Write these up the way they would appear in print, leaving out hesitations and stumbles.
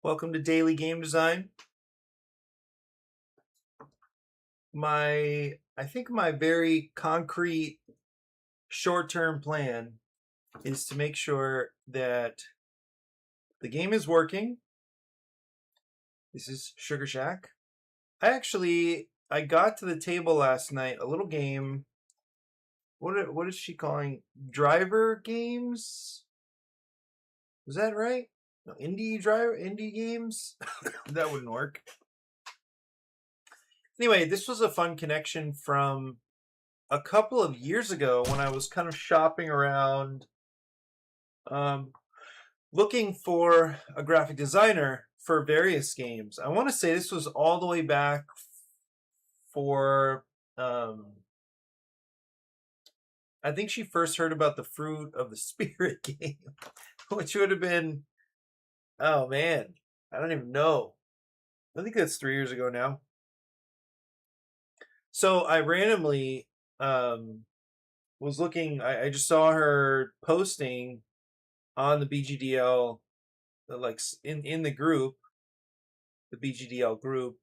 Welcome to Daily Game Design. I think my very concrete short-term plan is to make sure that the game is working. This is Sugar Shack. I got to the table last night, a little game. What is she calling? Driver games? Was that right? No, indie games? That wouldn't work. Anyway, this was a fun connection from a couple of years ago when I was kind of shopping around, um, looking for a graphic designer for various games. I want to say this was all the way back for, I think she first heard about the Fruit of the Spirit game, which would have been, oh man, I don't even know. I think that's 3 years ago now. So I randomly was looking, I just saw her posting on the BGDL, like in the group, the BGDL group,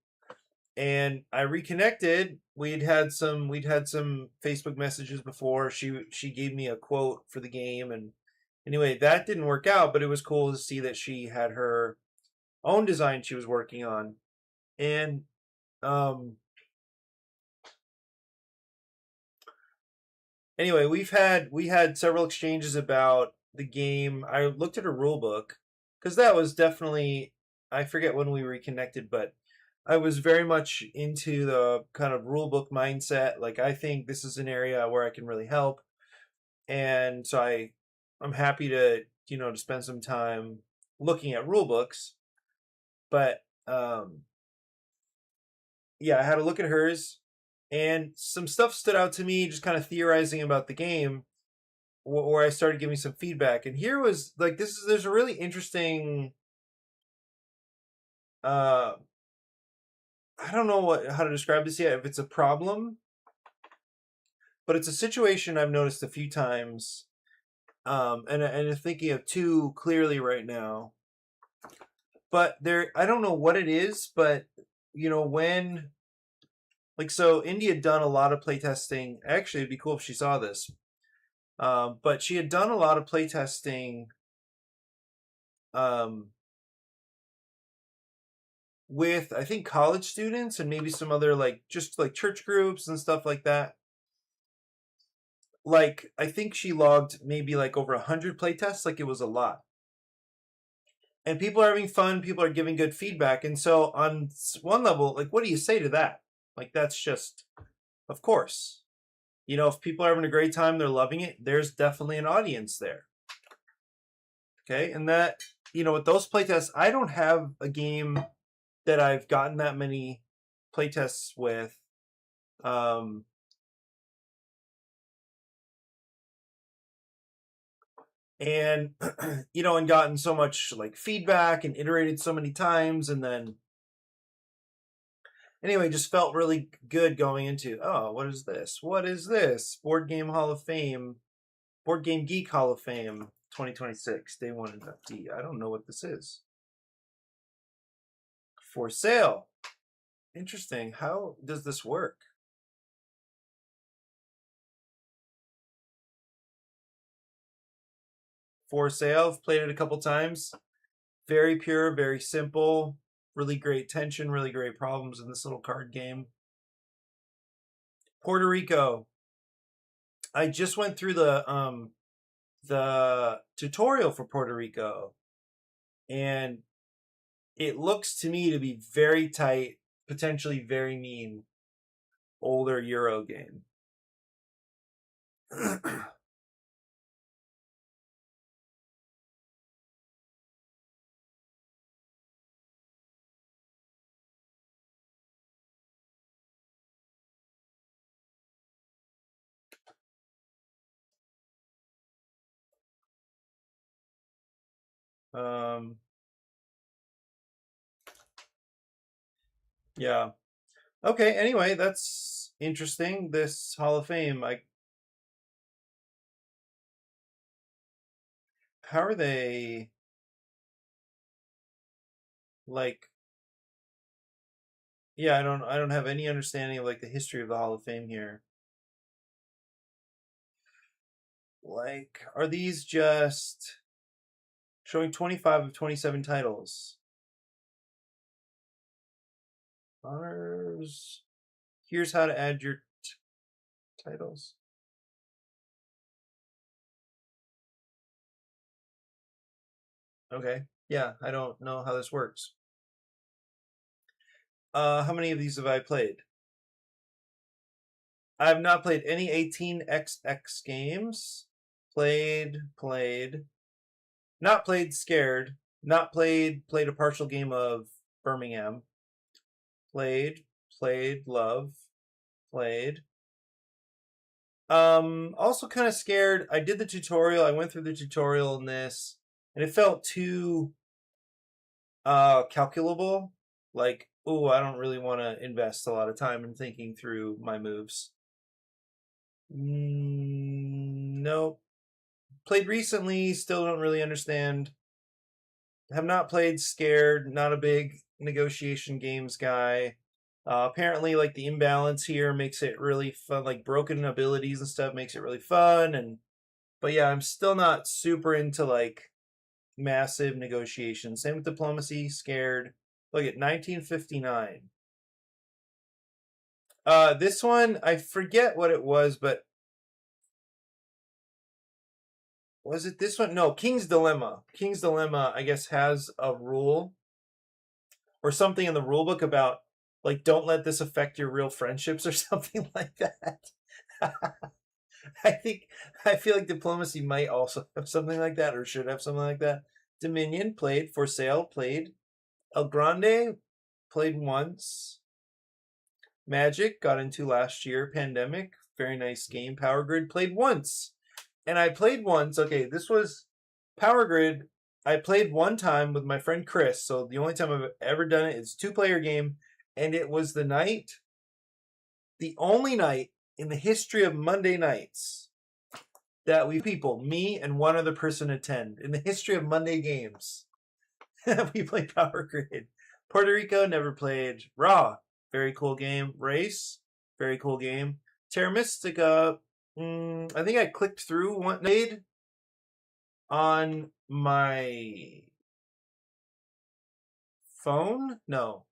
and I reconnected. We'd had some Facebook messages before. She gave me a quote for the game, and anyway, that didn't work out. But it was cool to see that she had her own design she was working on, and um, anyway, we had several exchanges about the game. I looked at her rule book because that was definitely, I forget when we reconnected, but I was very much into the kind of rule book mindset. Like I think this is an area where I can really help, and so I'm happy to spend some time looking at rule books. But yeah, I had a look at hers, and some stuff stood out to me, just kind of theorizing about the game where I started giving some feedback. And here was like there's a really interesting uh I don't know how to describe this yet, if it's a problem, but it's a situation I've noticed a few times. And I'm thinking of two clearly right now. But I don't know what it is, but when, like, so Indy had done a lot of playtesting. Actually, it'd be cool if she saw this. But she had done a lot of playtesting um, with, I think, college students and maybe some other, like, just like church groups and stuff like that. Like, I think she logged maybe like over 100 playtests. Like, it was a lot. And people are having fun. People are giving good feedback. And so, on one level, like, what do you say to that? Like, that's just, of course. If people are having a great time, they're loving it, there's definitely an audience there. Okay. And that, with those playtests, I don't have a game that I've gotten that many playtests with. Um, and, and gotten so much like feedback and iterated so many times. And then, anyway, just felt really good going into, oh, what is this? What is this? Board Game Hall of Fame, Board Game Geek Hall of Fame 2026, day one inductee. I don't know what this is. For sale. Interesting. How does this work? For sale. I've played it a couple times. Very pure, very simple. Really great tension, really great problems in this little card game. Puerto Rico. I just went through the tutorial for Puerto Rico, and it looks to me to be very tight, potentially very mean, older Euro game. um, yeah. Okay. Anyway, that's interesting. This Hall of Fame. How are they? Like, yeah, I don't have any understanding of like the history of the Hall of Fame here. Like, are these just showing 25 of 27 titles? Honors. Here's how to add your titles. Okay. Yeah, I don't know how this works. How many of these have I played? I have not played any 18xx games. Played. Not played Scared. Not played a partial game of Birmingham. Played Love. Played. Also kind of scared. I did the tutorial. I went through the tutorial in this, and it felt too calculable. Like, oh, I don't really want to invest a lot of time in thinking through my moves. Nope. Played recently, still don't really understand. Have not played Scared, not a big negotiation games guy. Apparently, like the imbalance here makes it really fun. Like broken abilities and stuff makes it really fun. But yeah, I'm still not super into like massive negotiations. Same with diplomacy. Scared. Look at 1959. This one I forget what it was, but was it this one? No, King's Dilemma. King's Dilemma, I guess, has a rule or something in the rule book about like don't let this affect your real friendships or something like that. I feel like diplomacy might also have something like that or should have something like that. Dominion played, For Sale played, El Grande played once. Magic got into last year. Pandemic, very nice game. Power Grid played once. And I played once. Okay, this was Power Grid. I played one time with my friend Chris. So the only time I've ever done it is a 2-player game. And it was the only night in the history of Monday nights that me and one other person attend in the history of Monday games. We played Power Grid. Puerto Rico never played. Raw, very cool game. Race, very cool game. Terra Mystica, I think I clicked through one made on my phone. No,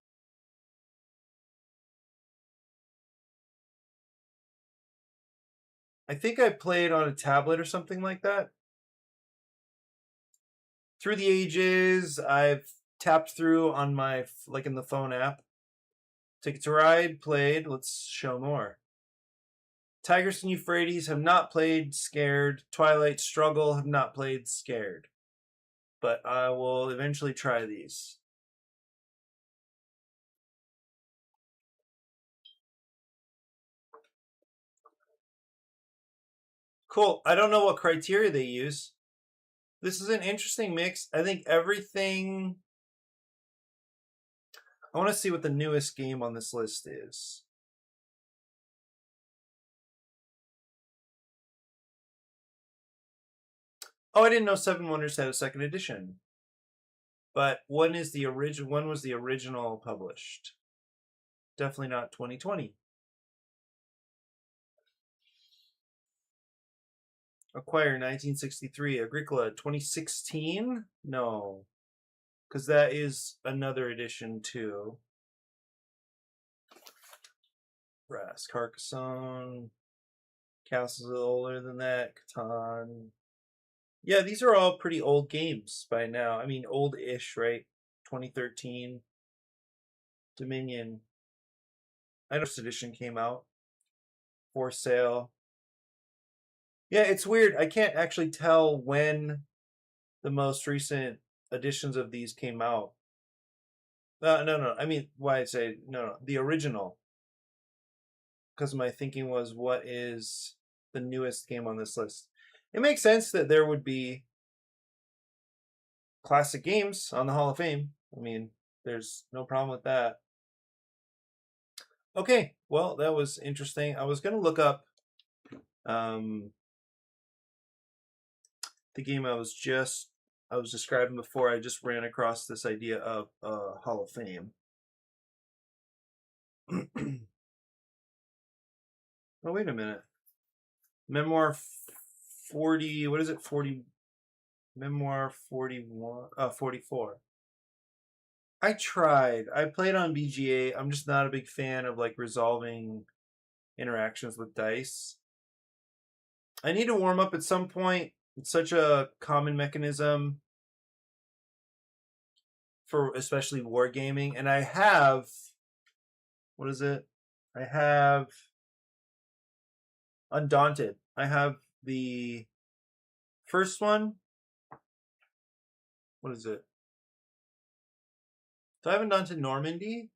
I think I played on a tablet or something like that. Through the Ages, I've tapped through on my like in the phone app. Ticket to Ride played. Let's show more. Tigris and Euphrates have not played Scared. Twilight Struggle have not played Scared. But I will eventually try these. Cool. I don't know what criteria they use. This is an interesting mix. I think everything. I want to see what the newest game on this list is. Oh, I didn't know Seven Wonders had a second edition. But when is the original? When was the original published? Definitely not 2020. Acquire 1963. Agricola 2016. No, because that is another edition too. Brass Carcassonne. Castles older than that. Catan. Yeah, these are all pretty old games by now. I mean, old-ish, right? 2013. Dominion. I know this edition came out. For Sale. Yeah, it's weird. I can't actually tell when the most recent editions of these came out. No. I mean, why I say no. The original. Because my thinking was, what is the newest game on this list? It makes sense that there would be classic games on the Hall of Fame. I mean, there's no problem with that. Okay, well, that was interesting. I was going to look up um, the game I was just I was describing before, I just ran across this idea of Hall of Fame. Oh, wait a minute. Memoir 40, what is it? 40, Memoir 41, 44. I tried. I played on BGA. I'm just not a big fan of like resolving interactions with dice. I need to warm up at some point. It's such a common mechanism for especially wargaming. And I have, what is it? I have Undaunted. I have the first one. What is it? So I have Undaunted Normandy.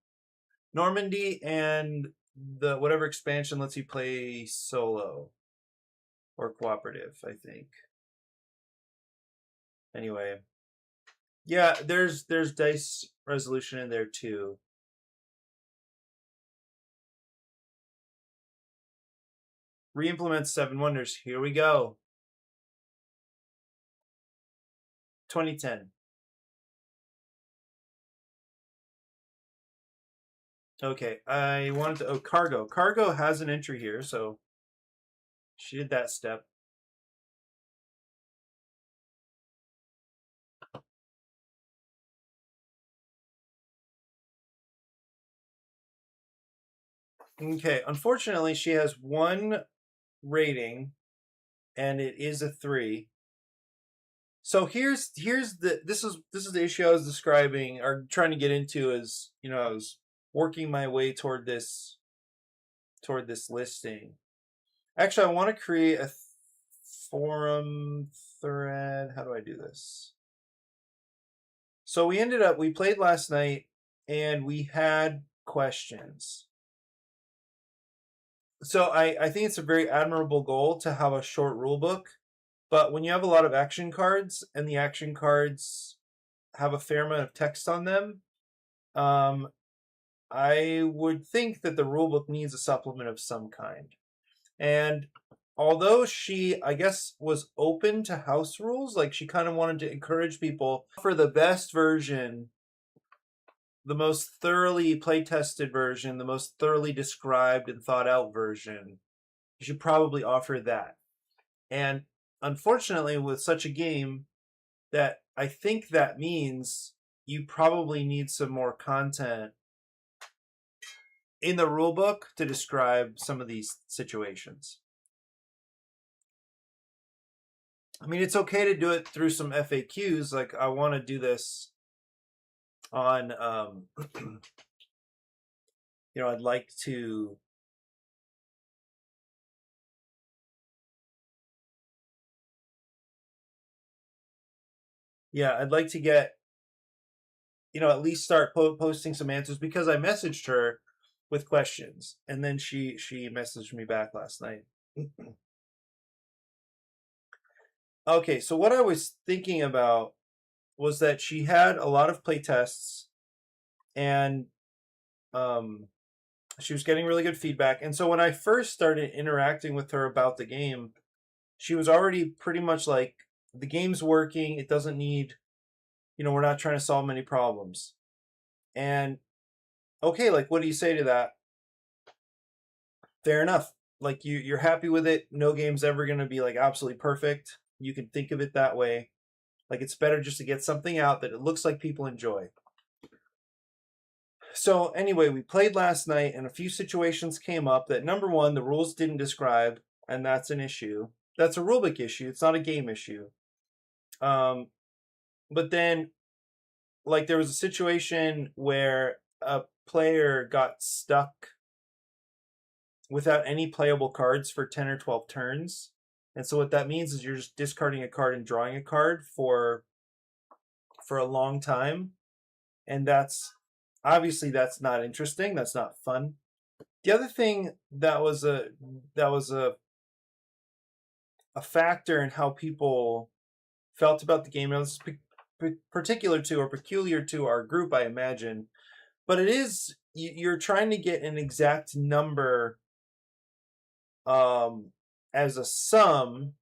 Normandy and the whatever expansion lets you play solo or cooperative, I think. Anyway, yeah, there's dice resolution in there too. Re-implement Seven Wonders. Here we go. 2010. Okay, I wanted to. Oh, cargo. Cargo has an entry here, so she did that step. Okay, unfortunately, she has one rating, and it is a 3. So here's the this is the issue I was describing or trying to get into. Is I was working my way toward this listing. Actually, I want to create a forum thread. How do I do this? So we played last night and we had questions. So I think it's a very admirable goal to have a short rule book, but when you have a lot of action cards and the action cards have a fair amount of text on them, I would think that the rule book needs a supplement of some kind. And although she, I guess, was open to house rules, like she kind of wanted to encourage people for the best version, the most thoroughly play-tested version, the most thoroughly described and thought out version, you should probably offer that. And unfortunately, with such a game, that I think that means you probably need some more content in the rulebook to describe some of these situations. I mean, it's okay to do it through some FAQs. Like, I want to do this on, I'd like to. Yeah, I'd like to get, at least start posting some answers because I messaged her with questions and then she messaged me back last night. Okay, so what I was thinking about was that she had a lot of play tests and she was getting really good feedback. And so when I first started interacting with her about the game, she was already pretty much like, the game's working. It doesn't need, we're not trying to solve many problems. And okay, like, what do you say to that? Fair enough. Like, you're happy with it. No game's ever going to be like absolutely perfect. You can think of it that way. Like, it's better just to get something out that it looks like people enjoy. So anyway, we played last night and a few situations came up that, number one, the rules didn't describe, and that's an issue. That's a rulebook issue. It's not a game issue. But then, like, there was a situation where a player got stuck without any playable cards for 10 or 12 turns. And so what that means is you're just discarding a card and drawing a card for a long time. And that's obviously that's not interesting. That's not fun. The other thing that was a factor in how people felt about the game, and this is particular to or peculiar to our group, I imagine, but it is, you're trying to get an exact number as a sum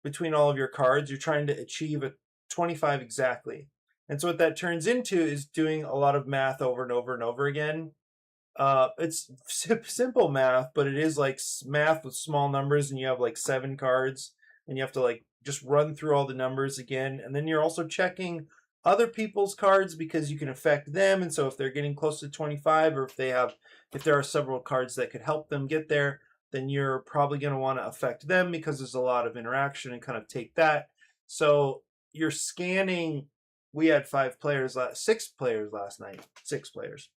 between all of your cards. You're trying to achieve 25 exactly. And so what that turns into is doing a lot of math over and over and over again. It's simple math, but it is like math with small numbers, and you have like 7 cards, and you have to like just run through all the numbers again. And then you're also checking other people's cards because you can affect them. And so if they're getting close to 25, or if there are several cards that could help them get there, then you're probably going to want to affect them because there's a lot of interaction and kind of take that. So you're scanning. We had 6 players last night, 6 players.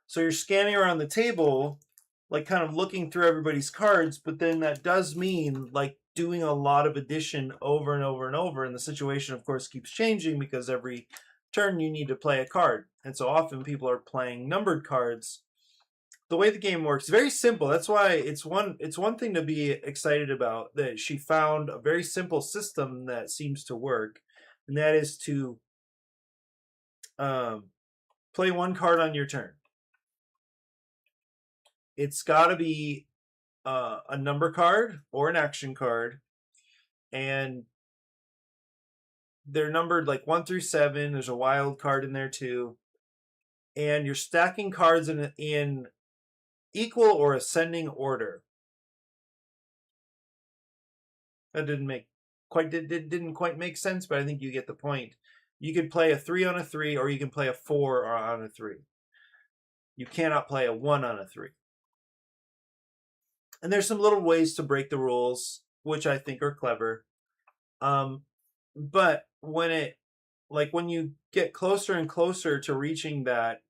So you're scanning around the table, like kind of looking through everybody's cards, but then that does mean like doing a lot of addition over and over and over. And the situation, of course, keeps changing because every turn you need to play a card. And so often people are playing numbered cards. The way the game works, very simple. That's why it's one thing to be excited about, that she found a very simple system that seems to work, and that is to play one card on your turn. It's got to be a number card or an action card, and they're numbered like 1 through 7. There's a wild card in there too, and you're stacking cards in equal or ascending order. That didn't quite make sense, but I think you get the point. You could play a 3 on a 3, or you can play a 4 on a 3. You cannot play a 1 on a 3. And there's some little ways to break the rules, which I think are clever. But when you get closer and closer to reaching that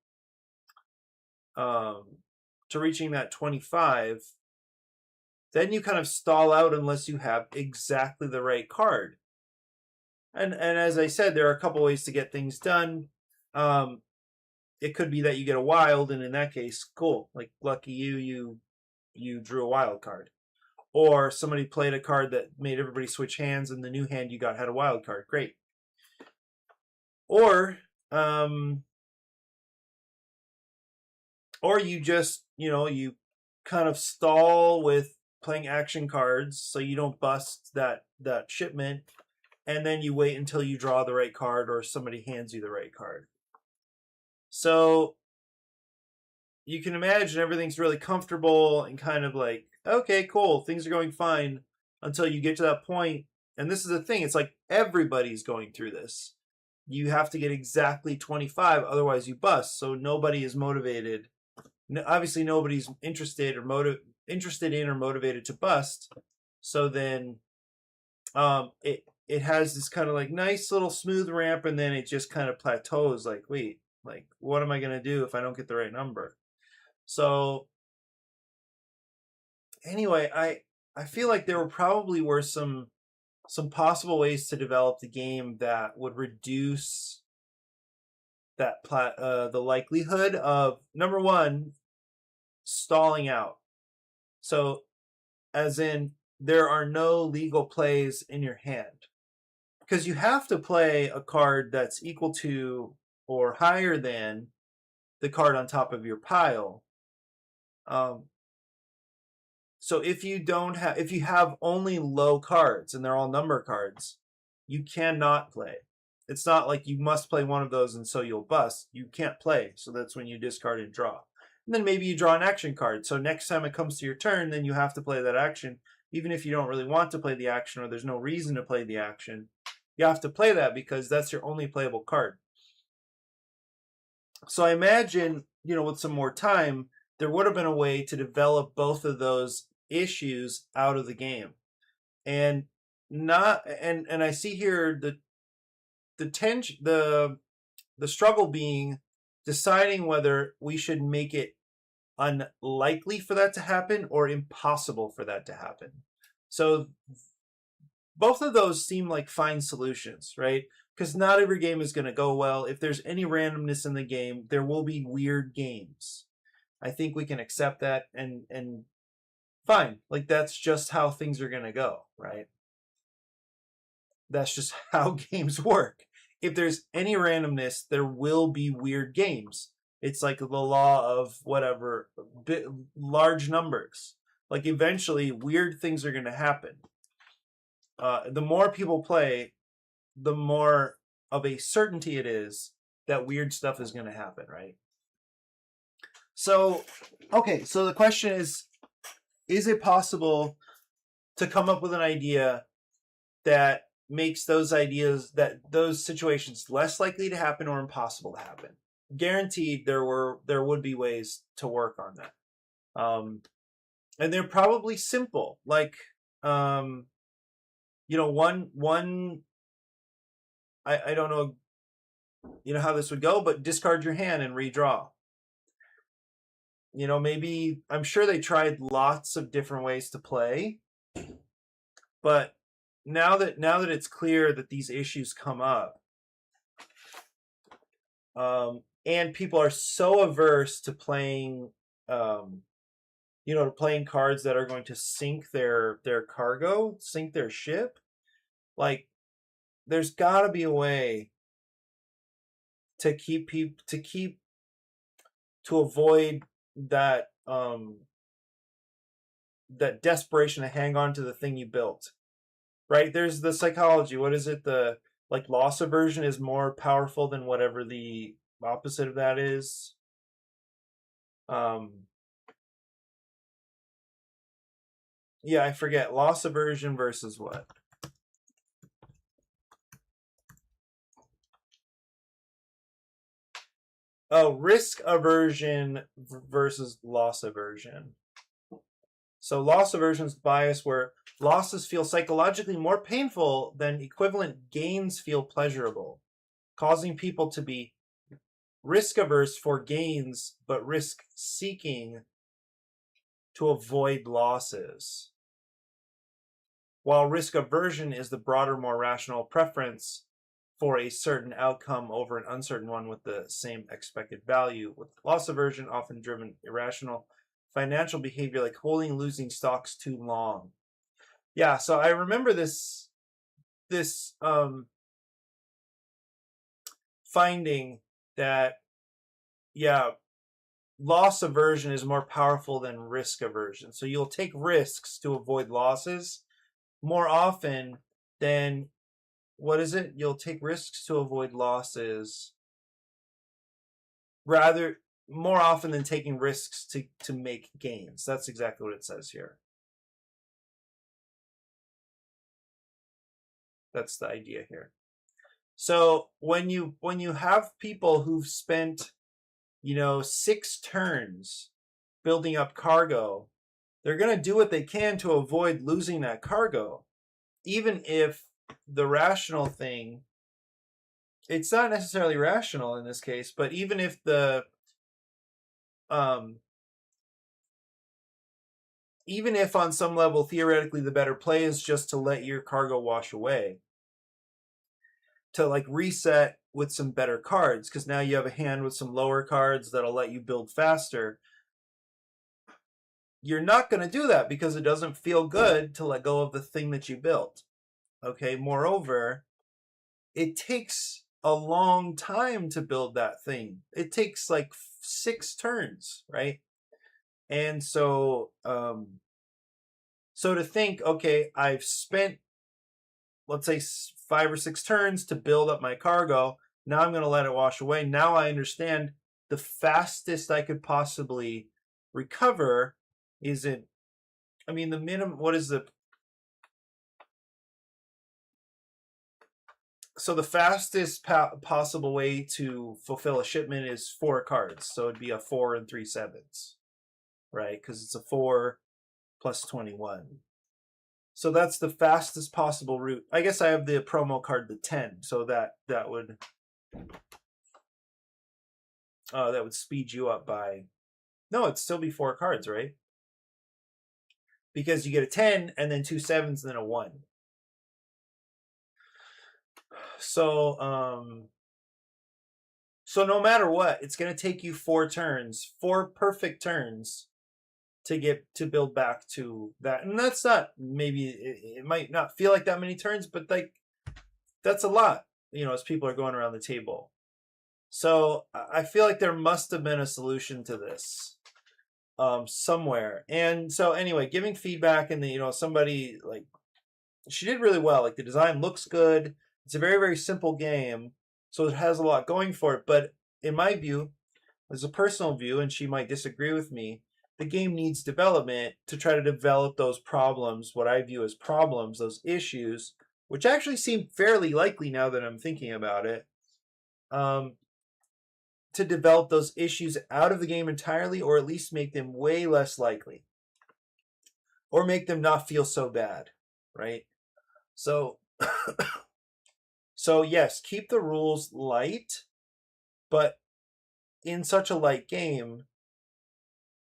25, then you kind of stall out unless you have exactly the right card. And as I said, there are a couple ways to get things done. It could be that you get a wild, and in that case, cool. Like, lucky you drew a wild card. Or somebody played a card that made everybody switch hands, and the new hand you got had a wild card. Great. Or you just, you kind of stall with playing action cards so you don't bust that shipment, and then you wait until you draw the right card or somebody hands you the right card. So you can imagine everything's really comfortable and kind of like, okay, cool, things are going fine until you get to that point. And this is the thing, it's like everybody's going through this. You have to get exactly 25, otherwise you bust. So nobody is motivated. Obviously, nobody's interested in or motivated to bust. So then it has this kind of like nice little smooth ramp, and then it just kind of plateaus. Like, wait, like, what am I going to do if I don't get the right number? So anyway, I feel like there probably were some possible ways to develop the game that would reduce that the likelihood of, number one, stalling out. So as in, there are no legal plays in your hand, because you have to play a card that's equal to or higher than the card on top of your pile. So if you have only low cards and they're all number cards, you cannot play. It's not like you must play one of those and so you'll bust. You can't play, so that's when you discard and draw. And then maybe you draw an action card. So next time it comes to your turn, then you have to play that action. Even if you don't really want to play the action, or there's no reason to play the action, you have to play that because that's your only playable card. So I imagine, with some more time, there would have been a way to develop both of those issues out of the game. And I see here the tension, the struggle being deciding whether we should make it unlikely for that to happen or impossible for that to happen. So both of those seem like fine solutions, right? Because not every game is going to go well. If there's any randomness in the game, there will be weird games. I think we can accept that, and fine. Like, that's just how things are going to go, right? That's just how games work. If there's any randomness, there will be weird games. It's like the law of whatever, large numbers. Like, eventually, weird things are going to happen. The more people play, the more of a certainty it is that weird stuff is going to happen, right? So, okay, so the question is it possible to come up with an idea that makes those situations less likely to happen or impossible to happen? Guaranteed there would be ways to work on that. And they're probably simple, like one I don't know how this would go, but discard your hand and redraw. Maybe, I'm sure they tried lots of different ways to play, but now that it's clear that these issues come up, and people are so averse to playing, to playing cards that are going to sink their cargo, sink their ship, like there's got to be a way to avoid that that desperation to hang on to the thing you built, right? There's the psychology. What is it? The loss aversion is more powerful than whatever the opposite of that is. Yeah, I forget. Loss aversion versus what? Oh, risk aversion versus loss aversion. So loss aversion is bias where losses feel psychologically more painful than equivalent gains feel pleasurable, causing people to be risk averse for gains, but risk seeking to avoid losses. While risk aversion is the broader, more rational preference for a certain outcome over an uncertain one with the same expected value, with loss aversion often driven irrational financial behavior like holding and losing stocks too long. Yeah, so I remember this finding that, yeah, loss aversion is more powerful than risk aversion. So you'll take risks to avoid losses more often than, what is it? You'll take risks to avoid losses rather more often than taking risks to make gains. That's exactly what it says here. That's the idea here. So when you have people who've spent 6 turns building up cargo, they're going to do what they can to avoid losing that cargo, even if the rational thing, it's not necessarily rational in this case, but even if even if on some level theoretically the better play is just to let your cargo wash away, to reset with some better cards, because now you have a hand with some lower cards that'll let you build faster. You're not going to do that because it doesn't feel good to let go of the thing that you built. Okay, moreover, it takes a long time to build that thing. It takes 6 turns, right? And so to think, okay, I've spent, let's say, 5 or 6 turns to build up my cargo. Now I'm going to let it wash away. Now I understand the fastest I could possibly recover isn't, the minimum, what is the, so the fastest possible way to fulfill a shipment is 4 cards. So it'd be a 4 and 3 sevens, right? Because it's a 4 plus 21. So that's the fastest possible route. I guess I have the promo card, the 10, so that would speed you up by, no, it'd still be 4 cards, right? Because you get a 10 and then 2 sevens and then a 1. So no matter what, it's going to take you 4 turns, 4 perfect turns to build back to that. And that's not, maybe it might not feel like that many turns, but that's a lot, as people are going around the table. So I feel like there must have been a solution to this somewhere. And so anyway, giving feedback, and somebody, she did really well. The design looks good. It's a very, very simple game, so it has a lot going for it. But in my view, as a personal view, and she might disagree with me, the game needs development to try to develop those problems, what I view as problems, those issues, which actually seem fairly likely now that I'm thinking about it, um, to develop those issues out of the game entirely, or at least make them way less likely, or make them not feel so bad, right? So, so yes, keep the rules light, but in such a light game,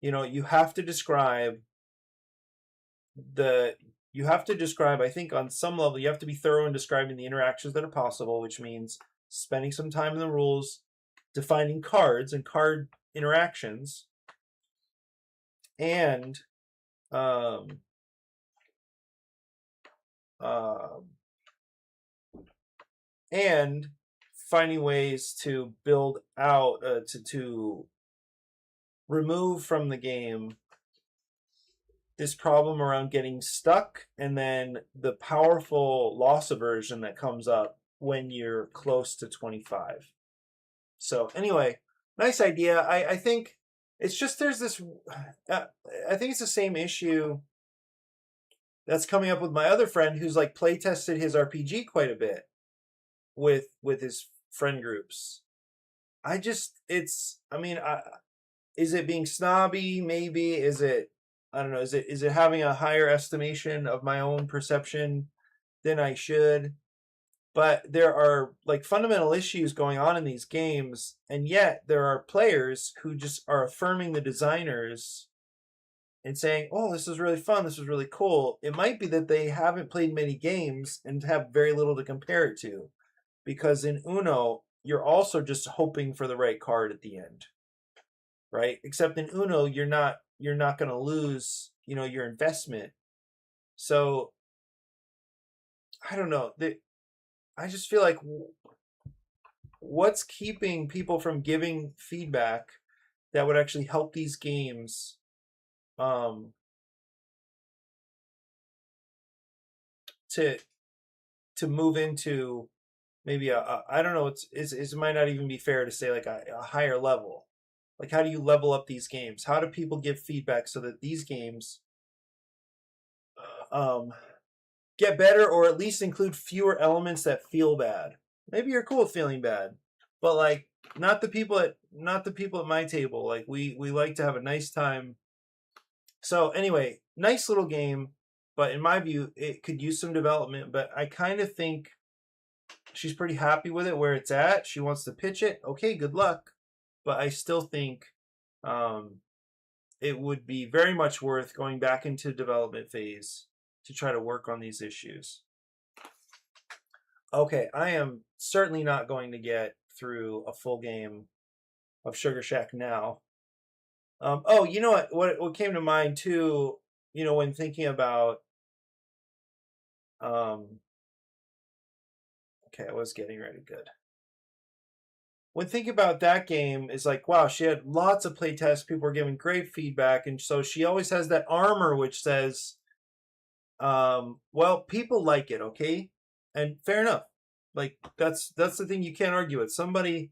you have to describe I think on some level, you have to be thorough in describing the interactions that are possible, which means spending some time in the rules, defining cards and card interactions, and um, uh, and finding ways to build out to remove from the game this problem around getting stuck, and then the powerful loss aversion that comes up when you're close to 25. So anyway, nice idea. I think it's just there's this. I think it's the same issue that's coming up with my other friend who's like play tested his RPG quite a bit with his friend groups. I just it's I mean is it being snobby? Maybe is it I don't know. Is it having a higher estimation of my own perception than I should? But there are like fundamental issues going on in these games, and yet there are players who just are affirming the designers and saying, "Oh, this is really fun. This is really cool." It might be that they haven't played many games and have very little to compare it to, because in Uno, you're also just hoping for the right card at the end, right? Except in Uno, you're not going to lose, your investment. So I don't know. I just feel like what's keeping people from giving feedback that would actually help these games um, to move into maybe I don't know. It might not even be fair to say like a higher level. Like, how do you level up these games? How do people give feedback so that these games um, get better, or at least include fewer elements that feel bad? Maybe you're cool with feeling bad, but like not the people at my table. Like we like to have a nice time. So anyway, nice little game, but in my view, it could use some development. But I kind of think she's pretty happy with it where it's at. She wants to pitch it. Okay, good luck. But I still think um, it would be very much worth going back into development phase to try to work on these issues. Okay, I am certainly not going to get through a full game of Sugar Shack now. Oh, you know what? What came to mind too? When thinking about um, okay, I was getting ready. Good. When thinking about that game, is like, wow, she had lots of playtests. People were giving great feedback, and so she always has that armor which says, well, people like it, okay, and fair enough. Like that's the thing you can't argue with. Somebody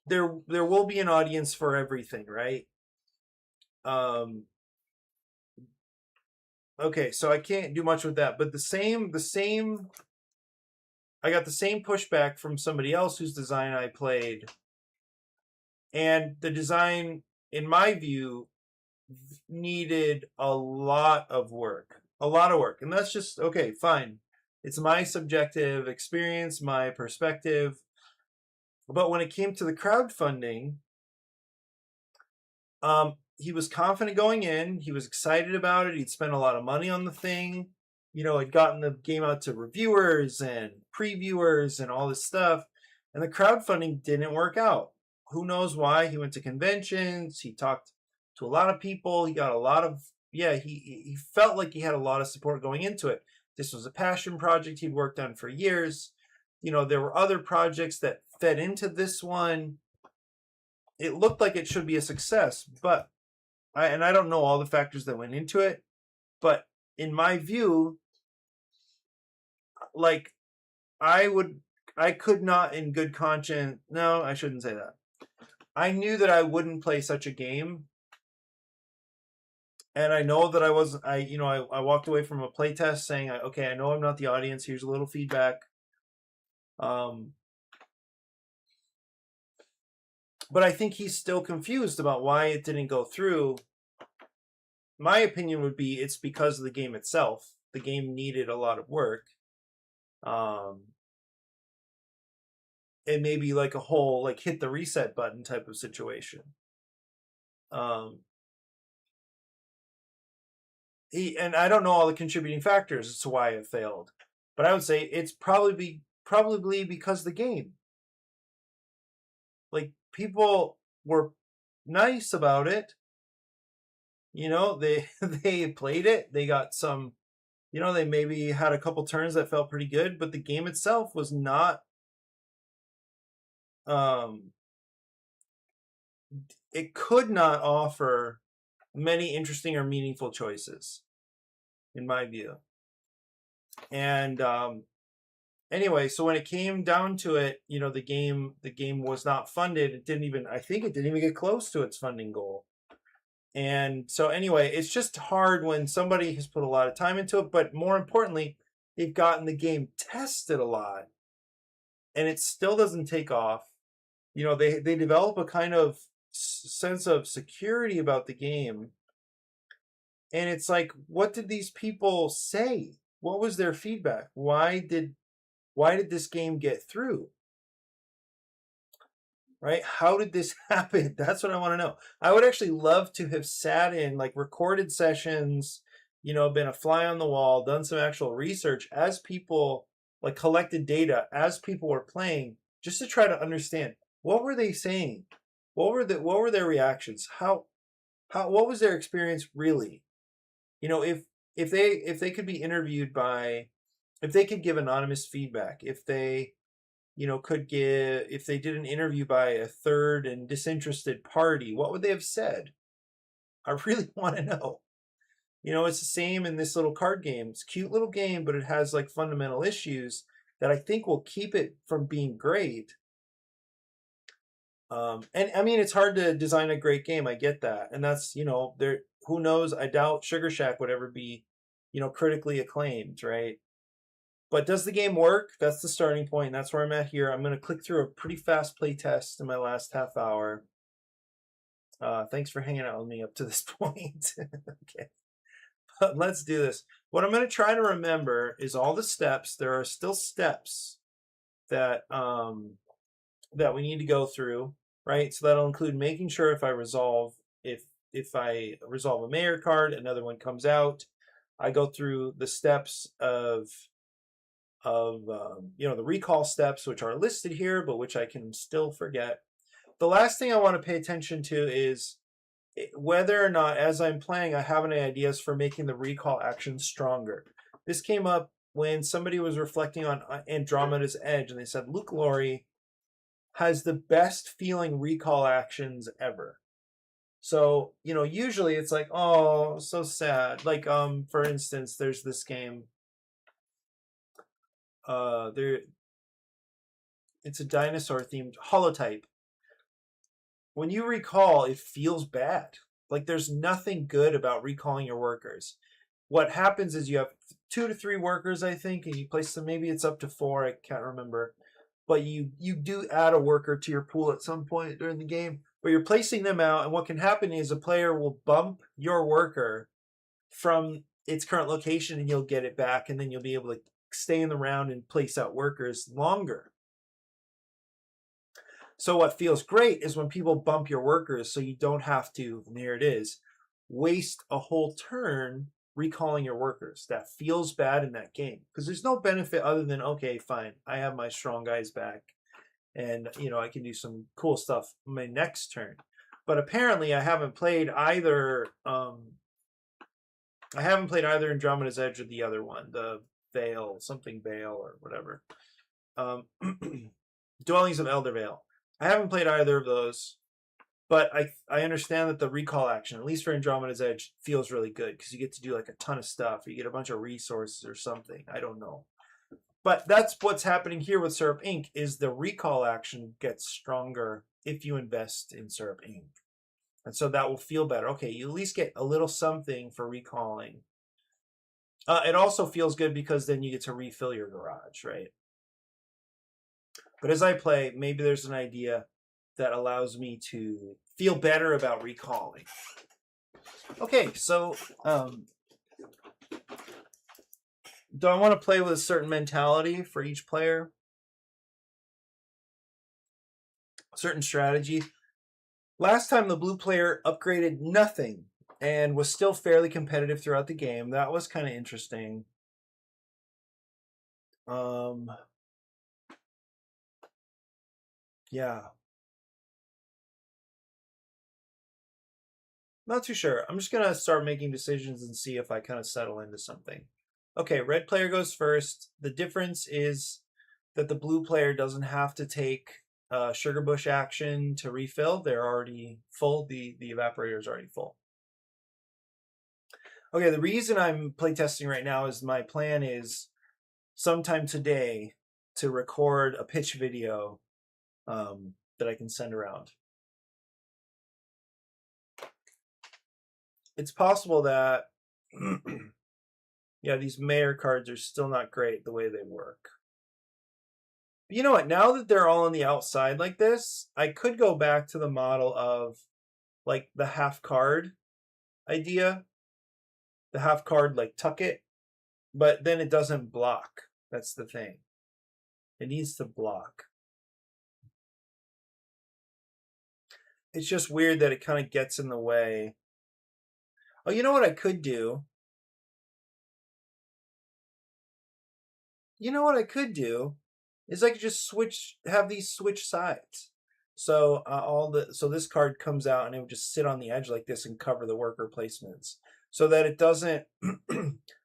there will be an audience for everything, right? Um, okay, so I can't do much with that, but the same I got the same pushback from somebody else whose design I played, and the design, in my view, needed a lot of work, and that's just okay. Fine, it's my subjective experience, my perspective. But when it came to the crowdfunding, he was confident going in. He was excited about it. He'd spent a lot of money on the thing. Had gotten the game out to reviewers and previewers and all this stuff. And the crowdfunding didn't work out. Who knows why? He went to conventions. He talked to a lot of people. He got a lot of, yeah, he felt like he had a lot of support going into it. This was a passion project he'd worked on for years. There were other projects that fed into this one. It looked like it should be a success, but I don't know all the factors that went into it, but in my view, like I would, I could not in good conscience. No, I shouldn't say that. I knew that I wouldn't play such a game, and I know that I walked away from a playtest saying, okay, I know I'm not the audience. Here's a little feedback. Um, but I think he's still confused about why it didn't go through. My opinion would be it's because of the game itself. The game needed a lot of work. It may be like a whole like hit the reset button type of situation. Um, and I don't know all the contributing factors as to why it failed, but I would say it's probably because of the game. Like people were nice about it. They they played it. They got some. They maybe had a couple turns that felt pretty good, but the game itself was not. Um, it could not offer many interesting or meaningful choices, in my view. And anyway, so when it came down to it, the game was not funded. I think it didn't even get close to its funding goal. And so anyway, it's just hard when somebody has put a lot of time into it, but more importantly, they've gotten the game tested a lot and it still doesn't take off. They develop a kind of sense of security about the game. And it's like, what did these people say? What was their feedback? Why did this game get through? Right? How did this happen? That's what I want to know. I would actually love to have sat in like recorded sessions, been a fly on the wall, done some actual research as people like collected data as people were playing, just to try to understand what were they saying? What were their reactions? What was their experience really? If they could be interviewed by if they could give anonymous feedback, if they could give if they did an interview by a third and disinterested party, what would they have said? I really want to know. It's the same in this little card game. It's a cute little game, but it has like fundamental issues that I think will keep it from being great. And I mean, it's hard to design a great game. I get that, and that's there. Who knows? I doubt Sugar Shack would ever be, critically acclaimed, right? But does the game work? That's the starting point. And that's where I'm at here. I'm going to click through a pretty fast play test in my last half hour. Thanks for hanging out with me up to this point. Okay, but let's do this. What I'm going to try to remember is all the steps. There are still steps that that we need to go through, right? So that'll include making sure if I resolve a mayor card, another one comes out. I go through the steps of the recall steps, which are listed here, but which I can still forget. The last thing I want to pay attention to is whether or not, as I'm playing, I have any ideas for making the recall action stronger. This came up when somebody was reflecting on Andromeda's Edge, and they said Luke Laurie has the best feeling recall actions ever. So, usually it's like, oh, so sad. Like, for instance, there's this game. It's a dinosaur themed holotype. When you recall, it feels bad. Like there's nothing good about recalling your workers. What happens is you have 2 to 3 workers, I think, and you place them. Maybe it's up to 4. I can't remember. But you do add a worker to your pool at some point during the game. But you're placing them out, and what can happen is a player will bump your worker from its current location, and you'll get it back, and then you'll be able to stay in the round and place out workers longer. So what feels great is when people bump your workers so you don't have to, and here it is, waste a whole turn recalling your workers. That feels bad in that game because there's no benefit other than, okay, fine, I have my strong guys back and I can do some cool stuff my next turn. But apparently I haven't played either Andromeda's Edge or the other one, the Veil, something Veil or whatever. Dwellings of Elder Vale. I haven't played either of those, but I understand that the recall action, at least for Andromeda's Edge, feels really good because you get to do like a ton of stuff. You get a bunch of resources or something. I don't know. But that's what's happening here with Syrup Inc. is the recall action gets stronger if you invest in Syrup Inc. And so that will feel better. Okay, you at least get a little something for recalling. It also feels good because then you get to refill your garage, right? But as I play, maybe there's an idea that allows me to feel better about recalling. Okay, so do I want to play with a certain mentality for each player? A certain strategy? Last time the blue player upgraded nothing and was still fairly competitive throughout the game. That was kind of interesting. Yeah. Not too sure. I'm just going to start making decisions and see if I kind of settle into something. Okay, red player goes first. The difference is that the blue player doesn't have to take sugar bush action to refill. They're already full. The evaporator is already full. Okay, the reason I'm playtesting right now is my plan is sometime today to record a pitch video that I can send around. It's possible that, yeah, these mayor cards are still not great the way they work. But you know what? Now that they're all on the outside like this, I could go back to the model of like the half card idea. The half card, like tuck it, but then it doesn't block. That's the thing. It needs to block. It's just weird that it kind of gets in the way. Oh, you know what I could do? You know what I could do is I could just have these switch sides. So so this card comes out and it would just sit on the edge like this and cover the worker placements, so that it doesn't,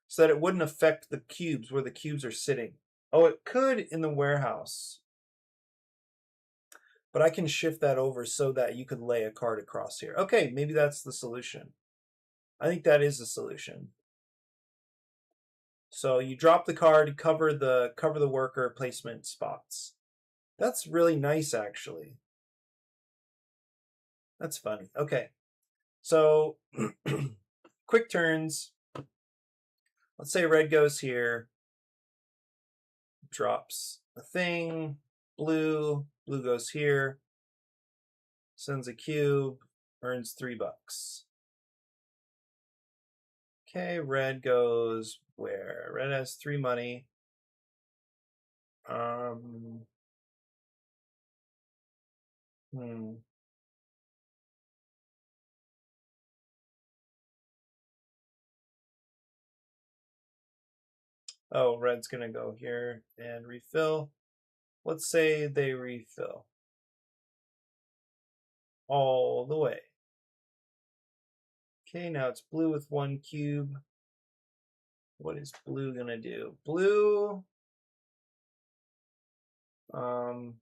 so that it wouldn't affect the cubes where the cubes are sitting. Oh, it could in the warehouse, but I can shift that over so that you could lay a card across here. Okay, maybe that's the solution. I think that is the solution. So you drop the card, cover the worker placement spots. That's really nice, actually. That's funny. Okay, so quick turns. Let's say red goes here, drops a thing. Blue goes here, sends a cube, earns $3. Okay, red goes where? Red has 3 money. Hmm. Oh, red's gonna go here and refill. Let's say they refill all the way. Okay, now it's blue with 1 cube. What is blue gonna do? Blue, blue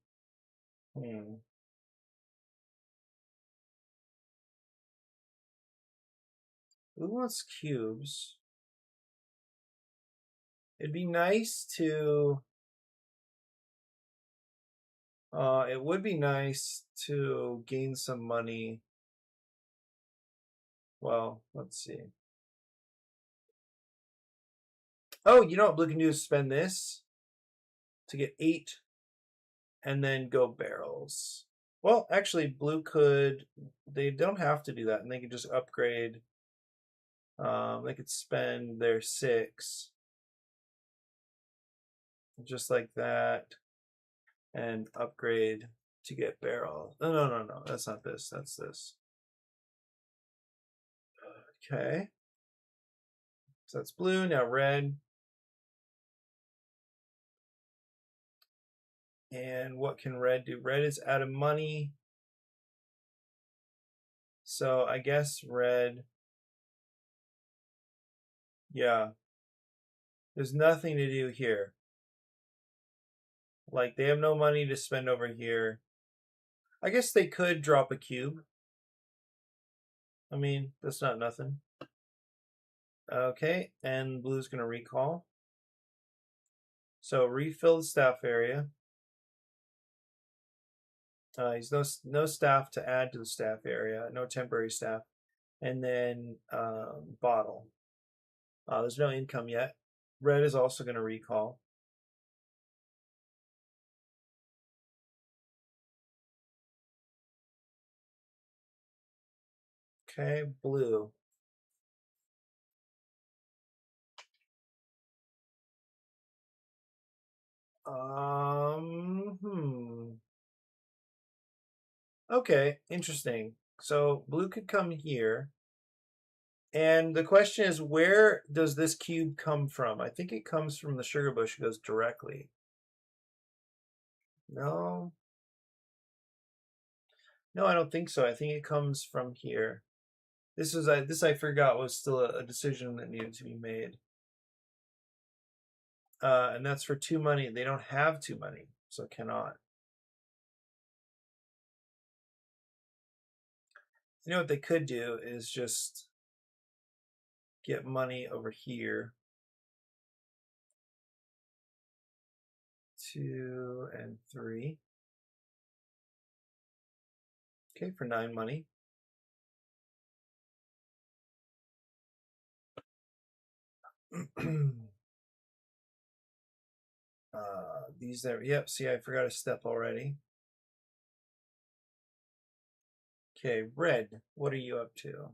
wants cubes. It'd be nice to, it would be nice to gain some money. Well, let's see. Oh, you know what blue can do is spend this to get 8 and then go barrels. Well, actually, blue could, they don't have to do that, and they could just upgrade. They could spend their 6 just like that and upgrade to get barrel. No, that's not this, that's this. Okay. So that's blue, now red. And what can red do? Red is out of money. So I guess red, yeah, there's nothing to do here. Like, they have no money to spend over here. I guess they could drop a cube. I mean, that's not nothing. Okay, and blue's gonna recall. So refill the staff area. He's no staff to add to the staff area, no temporary staff. And then bottle. There's no income yet. Red is also going to recall. Okay, blue. Okay, interesting. So blue could come here. And the question is, where does this cube come from? I think it comes from the sugar bush. It goes directly. No. No, I don't think so. I think it comes from here. This I forgot was still a decision that needed to be made. And that's for 2 money. They don't have 2 money, so cannot. You know what they could do is just get money over here. 2 and 3. Okay, for 9 money. These there. Yep, see, I forgot a step already. Okay, red, what are you up to?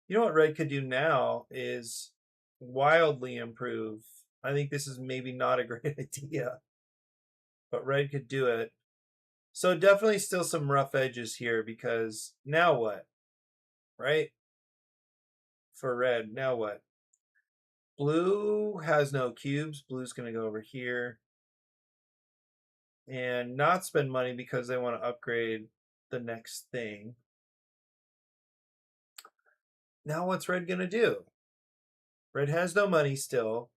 You know what red could do now is wildly improve. I think this is maybe not a great idea, but red could do it. So definitely still some rough edges here because now what? Right? For red, now what? Blue has no cubes. Blue's going to go over here and not spend money because they want to upgrade the next thing. Now what's red going to do? Red has no money still.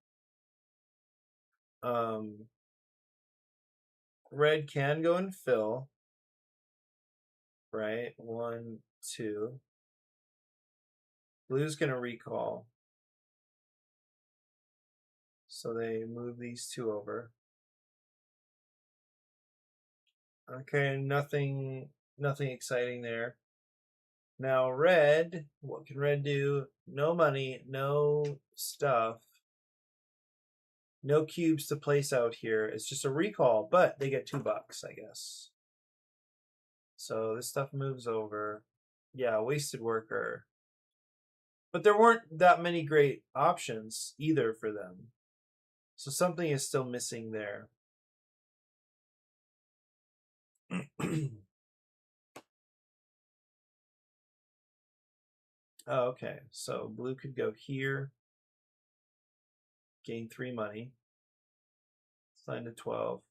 Red can go and fill. Right? 1, 2. Blue's going to recall. So they move these 2 over. Okay, nothing exciting there. Now red, what can red do? No money, no stuff, no cubes to place out here. It's just a recall, but they get $2, I guess. So this stuff moves over. Yeah, wasted worker. But there weren't that many great options either for them. So something is still missing there. Oh, okay, so blue could go here, gain 3 money. It's 9 to 12.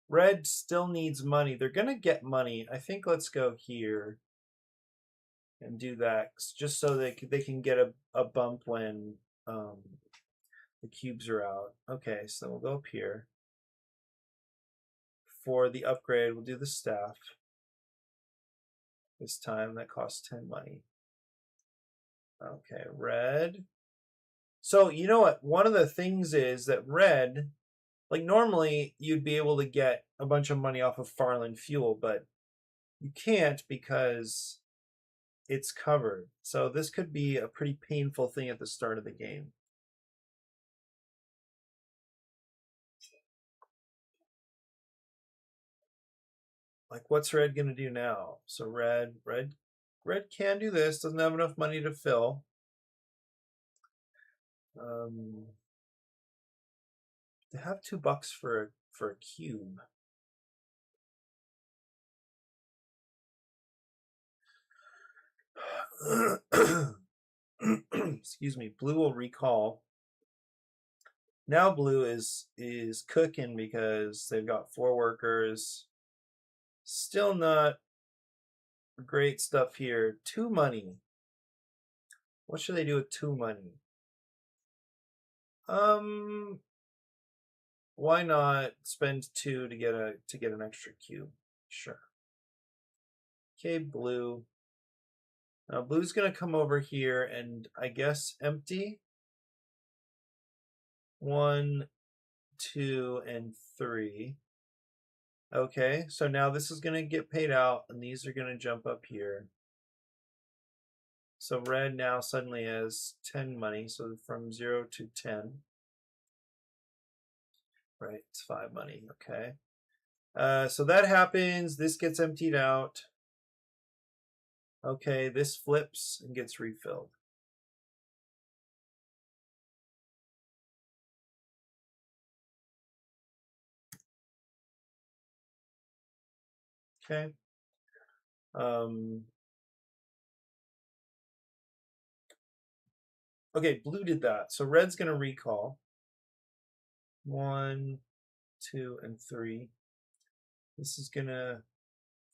Red still needs money. They're going to get money. I think let's go here and do that just so they can get a bump when the cubes are out. Okay, so we'll go up here. For the upgrade, we'll do the staff. This time that costs 10 money. Okay, red. So you know what? One of the things is that red, like normally you'd be able to get a bunch of money off of Farland fuel, but you can't because it's covered. So this could be a pretty painful thing at the start of the game. Like what's red gonna do now? So red can do this, doesn't have enough money to fill. They have $2 for a cube. Excuse me. Blue will recall. Now blue is cooking because they've got 4 workers. Still not great stuff here. 2 money. What should they do with 2 money? Why not spend 2 to get an extra cube? Sure. Okay, blue. Now blue's going to come over here and I guess empty. 1, 2, and 3. Okay, so now this is going to get paid out, and these are going to jump up here. So red now suddenly has 10 money, so from 0 to 10. Right, it's 5 money, okay. So that happens, this gets emptied out. Okay, this flips and gets refilled. Okay. Okay, blue did that. So red's going to recall. 1, 2, and 3. This is going to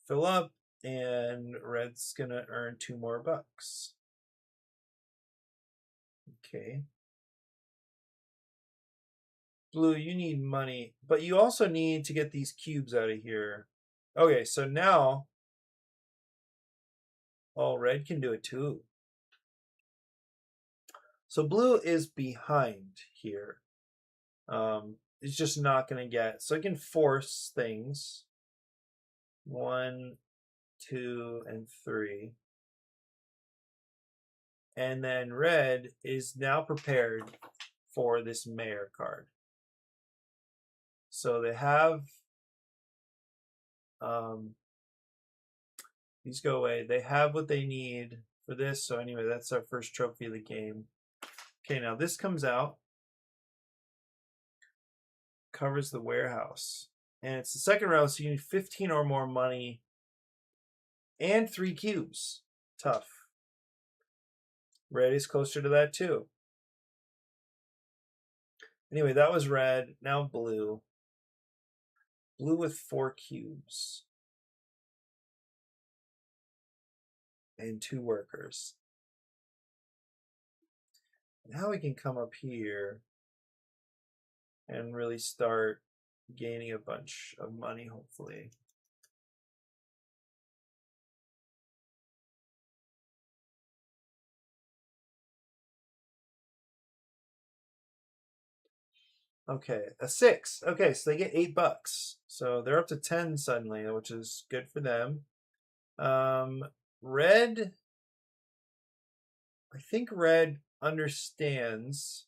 fill up, and red's going to earn 2 more bucks. Okay. Blue, you need money, but you also need to get these cubes out of here. Okay, so now, oh, red can do it too. So blue is behind here. It's just not going to get, so it can force things. 1, 2, and 3. And then red is now prepared for this mayor card. So they have, these go away. They have what they need for this. So anyway, that's our first trophy of the game. Okay, now this comes out, covers the warehouse. And it's the second round, so you need 15 or more money and 3 cubes. Tough. Red is closer to that too. Anyway, that was red. Now blue. Blue with 4 cubes. And 2 workers. Now we can come up here and really start gaining a bunch of money, hopefully. Okay, a 6. Okay, so they get 8 bucks. So they're up to 10 suddenly, which is good for them. Red, I think red understands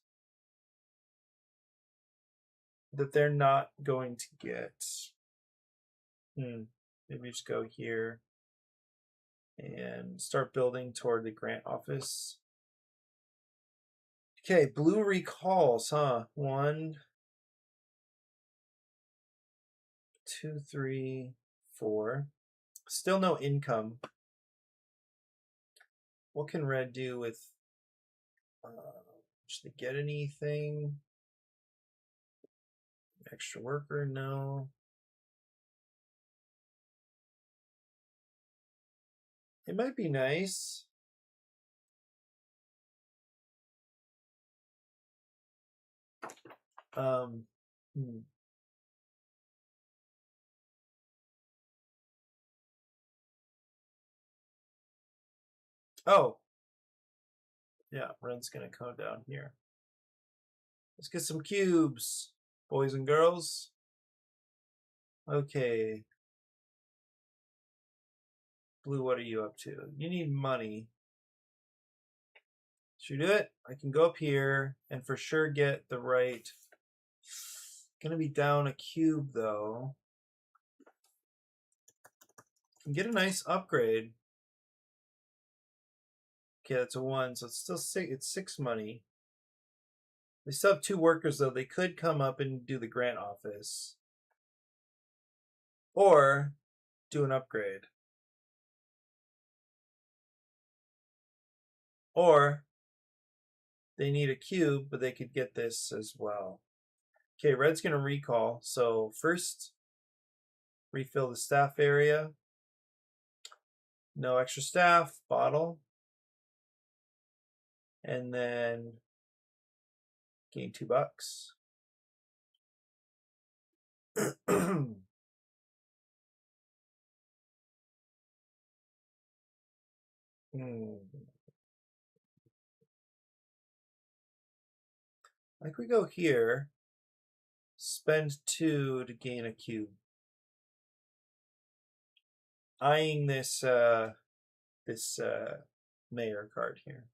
that they're not going to get. Maybe just go here and start building toward the grant office. Okay, blue recalls, huh? 1, 2, 3, 4. Still no income. What can red do with? Should they get anything? Extra worker? No. It might be nice. Oh. Yeah, red's gonna come down here. Let's get some cubes, boys and girls. Okay. Blue, what are you up to? You need money. Should we do it? I can go up here and for sure get the right. Gonna be down a cube though. Can get a nice upgrade. Okay, that's a 1, so it's still 6. It's 6 money. They still have 2 workers though. They could come up and do the grant office, or do an upgrade, or they need a cube, but they could get this as well. Okay, red's gonna recall. So first, refill the staff area. No extra staff, bottle. And then gain 2 bucks. Hmm. Like we go here, spend 2 to gain a cube. Eyeing this this mayor card here.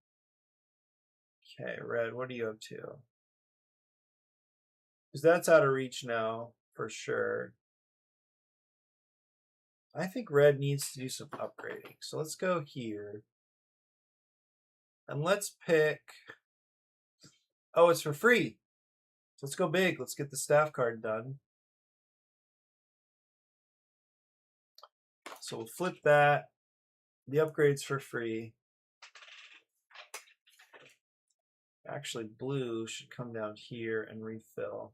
Okay, red, what are you up to? Because that's out of reach now, for sure. I think red needs to do some upgrading. So let's go here. And let's pick... Oh, it's for free. So let's go big. Let's get the staff card done. So we'll flip that. The upgrade's for free. Actually, blue should come down here and refill.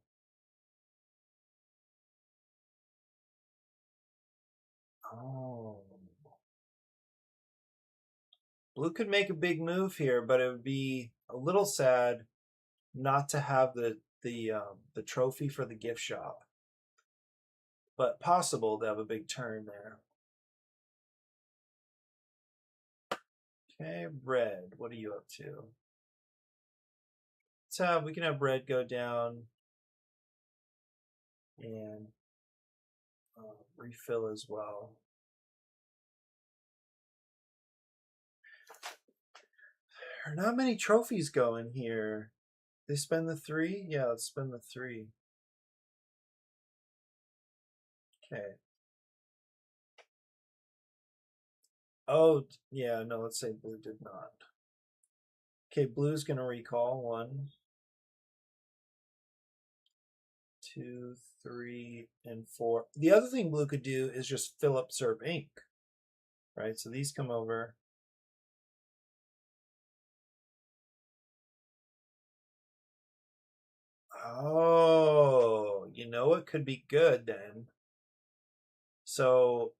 Oh. Blue could make a big move here, but it would be a little sad not to have the trophy for the gift shop. But possible to have a big turn there. Okay, red, what are you up to? We can have red go down and refill as well. There are not many trophies going here. They spend the 3? Yeah, let's spend the 3. Okay. Oh, yeah, no, let's say blue did not. Okay, blue's going to recall 1, 2, 3, and 4. The other thing blue could do is just fill up Serb ink, right? So these come over. Oh, you know what could be good then? So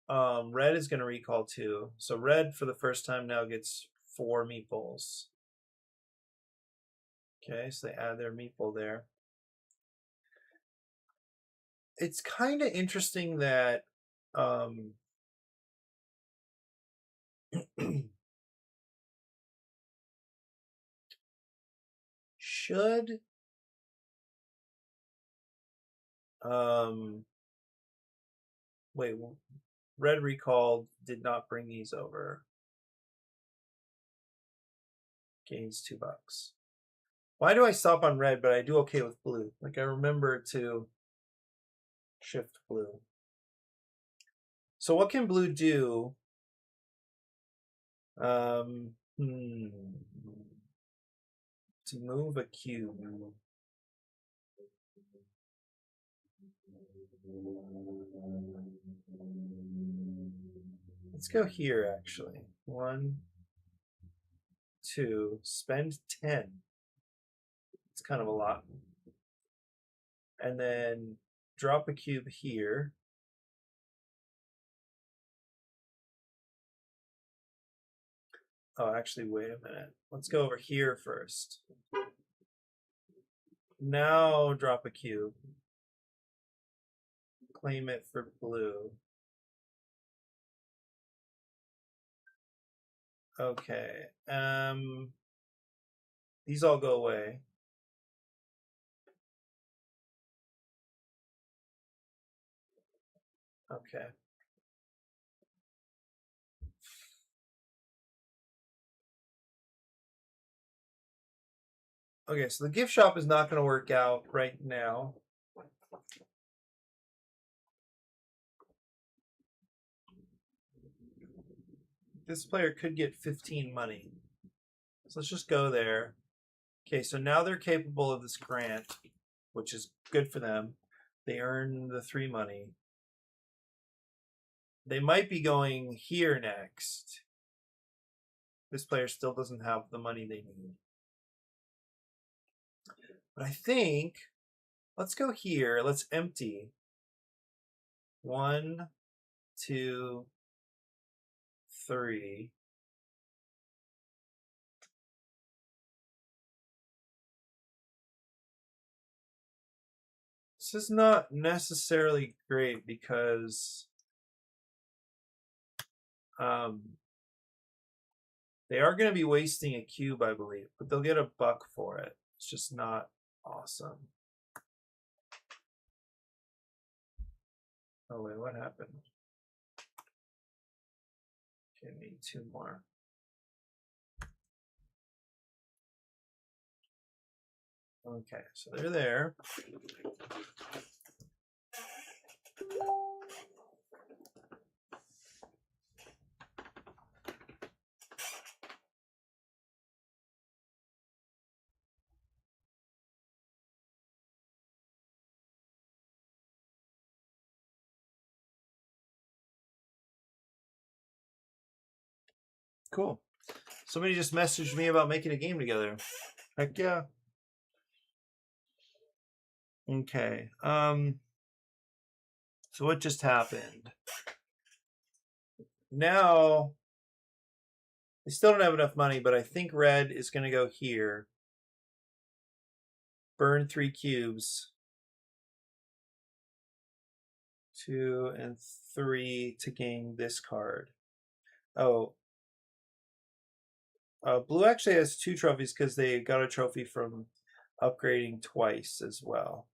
red is going to recall 2. So red for the first time now gets 4 meeples. Okay, so they add their meeple there. It's kind of interesting that should wait, red recalled did not bring these over. Gains $2. Why do I stop on red, but I do okay with blue? Like I remember to shift blue. So what can blue do? To move a cube. Let's go here actually. 1, 2, spend 10. It's kind of a lot. And then drop a cube here. Oh, actually, wait a minute. Let's go over here first. Now drop a cube. Claim it for blue. Okay. These all go away. Okay. Okay, so the gift shop is not going to work out right now. This player could get 15 money. So let's just go there. Okay, so now they're capable of this grant, which is good for them. They earn the 3 money. They might be going here next. This player still doesn't have the money they need. But I think, let's go here. Let's empty. 1, 2, 3. This is not necessarily great because They are going to be wasting a cube, I believe, but they'll get $1 for it. It's just not awesome. Oh, wait, what happened? Okay, need 2 more. Okay, so they're there. Cool. Somebody just messaged me about making a game together. Heck yeah. Okay. So what just happened? Now, they still don't have enough money, but I think red is going to go here. Burn 3 cubes. 2 and 3 to gain this card. Oh. Blue actually has 2 trophies because they got a trophy from upgrading twice as well.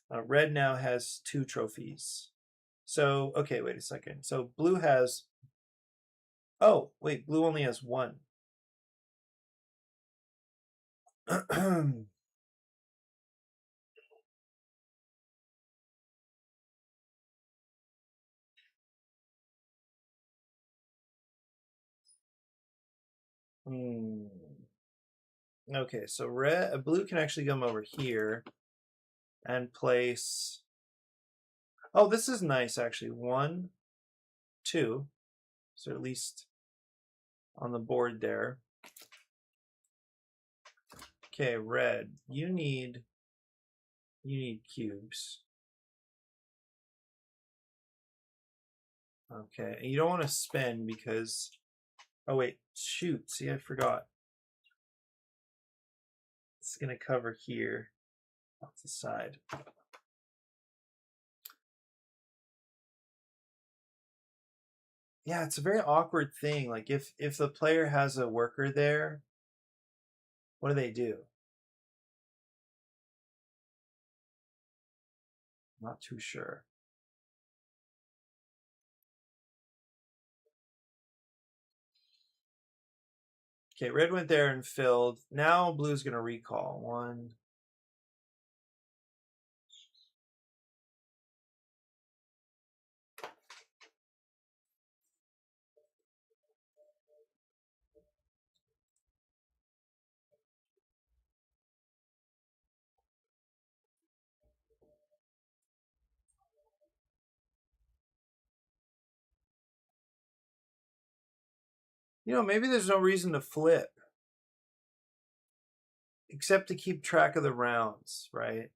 Red now has 2 trophies. So, okay, wait a second. So blue has... Oh, wait, blue only has 1. Okay, so blue can actually come over here and place... Oh, this is nice, actually. 1, 2. So at least on the board there. Okay, red. You need cubes. Okay, and you don't want to spend because... Oh, wait. Shoot. See, I forgot. It's going to cover here off the side. Yeah, it's a very awkward thing. Like, if the player has a worker there, what do? Not too sure. Okay, red went there and filled. Now blue's going to recall. 1. You know, maybe there's no reason to flip. Except to keep track of the rounds, right?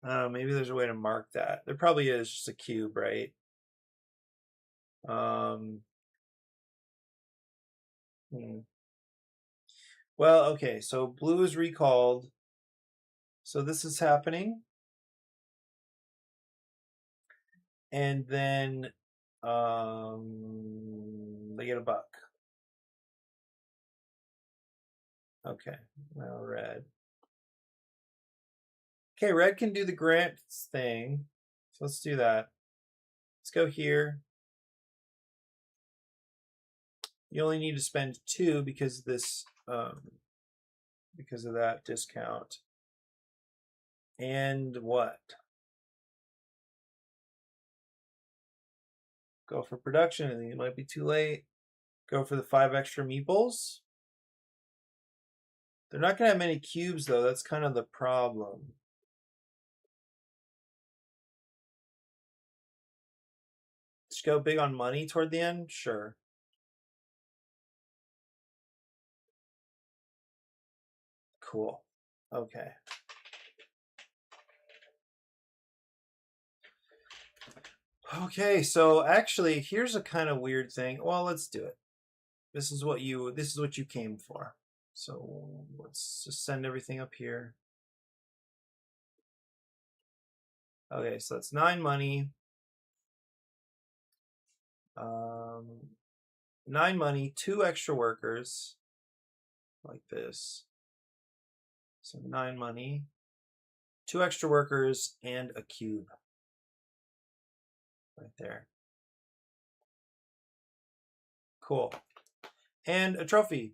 Maybe there's a way to mark that. There probably is, just a cube, right? Well, okay, so blue is recalled. So this is happening. And then they get $1. Okay, now red. Okay, red can do the grants thing. So let's do that. Let's go here. You only need to spend 2 because of this, because of that discount. And what? Go for production. I think it might be too late. Go for the 5 extra meeples. They're not going to have many cubes, though. That's kind of the problem. Just go big on money toward the end? Sure. Cool. Okay. Okay, so actually, here's a kind of weird thing. Well, let's do it. This is what you came for. So let's just send everything up here. Okay, so that's 9 money. 9 money, 2 extra workers, like this. So 9 money, 2 extra workers, and a cube. Right there. Cool. And a trophy.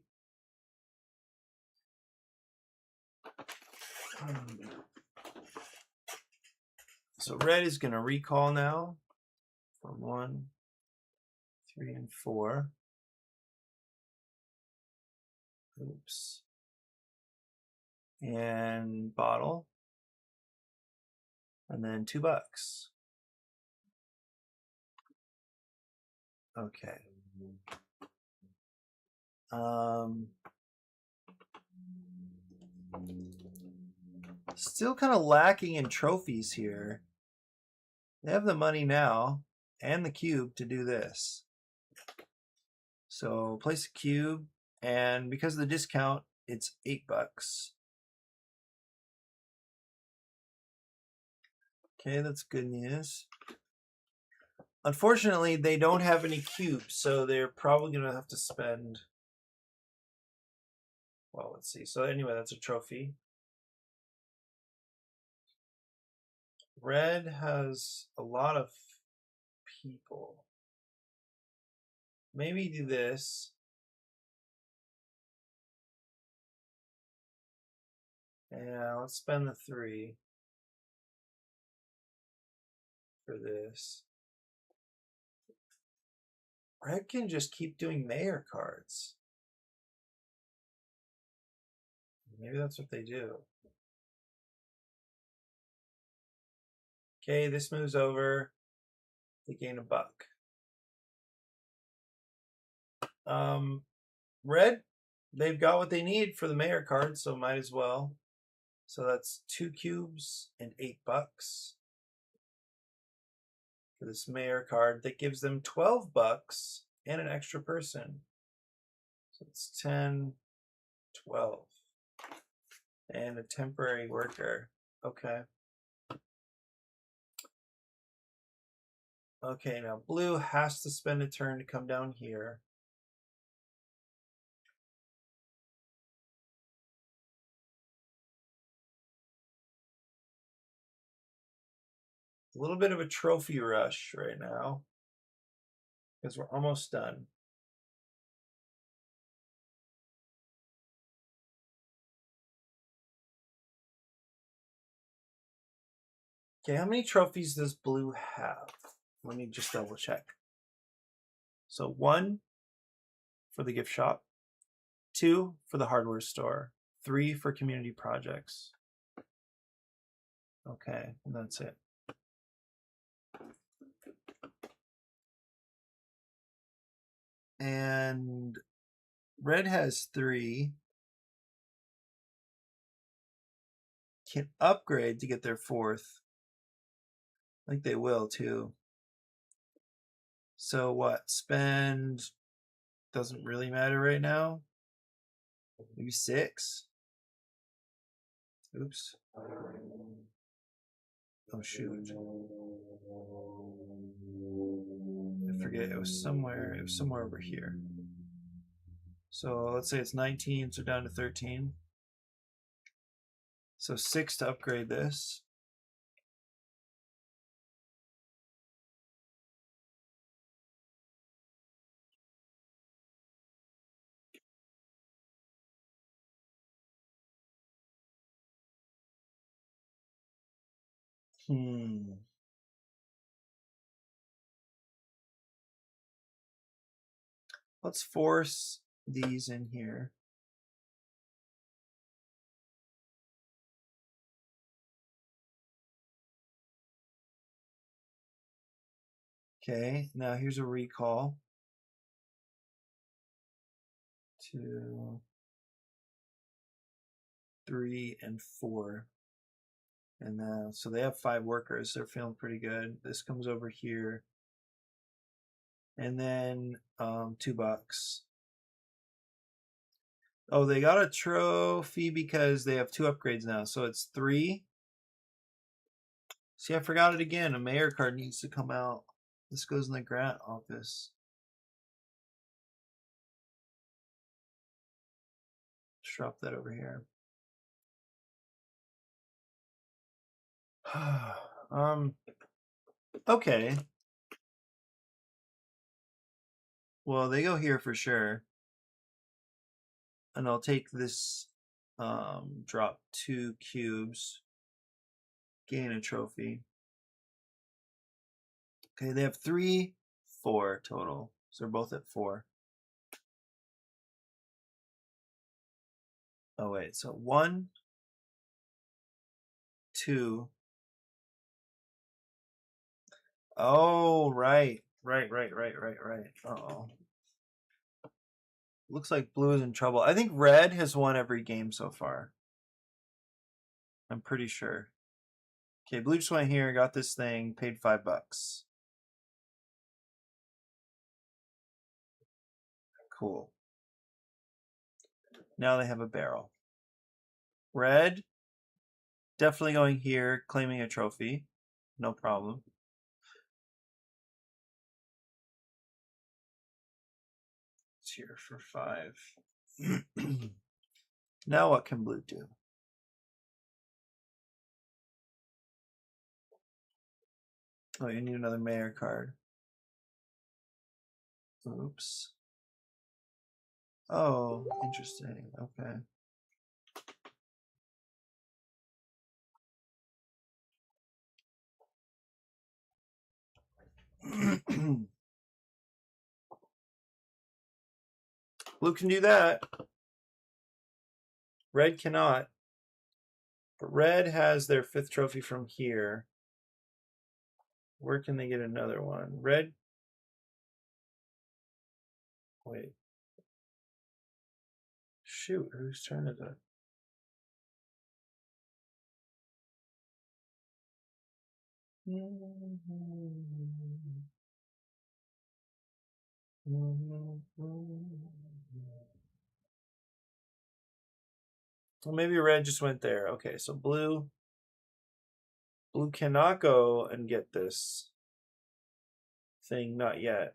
So red is going to recall now from 1, 3, and 4. Oops. And bottle. And then $2. Okay. Still kind of lacking in trophies here. They have the money now and the cube to do this. So place a cube, and because of the discount, it's $8. Okay, that's good news. Unfortunately, they don't have any cubes, so they're probably going to have to spend... Well, let's see. So anyway, that's a trophy. Red has a lot of people. Maybe do this. Yeah, let's spend the 3 for this. Red can just keep doing mayor cards. Maybe that's what they do. Okay, this moves over. They gain $1. Red, they've got what they need for the mayor card, so might as well. So that's 2 cubes and $8 for this mayor card. That gives them $12 and an extra person. So it's 10, 12. And a temporary worker. Okay. Okay, now blue has to spend a turn to come down here. A little bit of a trophy rush right now because we're almost done. Okay, how many trophies does blue have? Let me just double check. So 1 for the gift shop, 2 for the hardware store, 3 for community projects. Okay, and that's it. And red has 3. Can upgrade to get their 4th. I think they will too. So what? Spend doesn't really matter right now. Maybe 6. Oops. Oh shoot. I forget, it was somewhere over here. So let's say it's 19, so down to 13. So 6 to upgrade this. Let's force these in here. Okay, now here's a recall. 2, 3, and 4. And now, so they have 5 workers. They're feeling pretty good. This comes over here. And then $2. Oh, they got a trophy because they have 2 upgrades now, so it's 3. See, I forgot it again. A mayor card needs to come out. This goes in the grant office. Just drop that over here. Okay. Well, they go here for sure. And I'll take this, drop 2 cubes, gain a trophy. Okay, they have 3, 4 total. So they're both at 4. Oh, wait. So 1, 2. Oh, right. Right. Uh-oh. Looks like blue is in trouble. I think red has won every game so far. I'm pretty sure. Okay, blue just went here, got this thing, paid $5. Cool. Now they have a barrel. Red, definitely going here, claiming a trophy. No problem. It's here for 5. Now what can blue do? Oh, you need another mayor card. Oops. Oh, interesting. Okay. Blue can do that. Red cannot. But red has their 5th trophy from here. Where can they get another one? Red. Wait. Shoot, whose turn is it? Well, maybe red just went there. Okay, so blue cannot go and get this thing, not yet.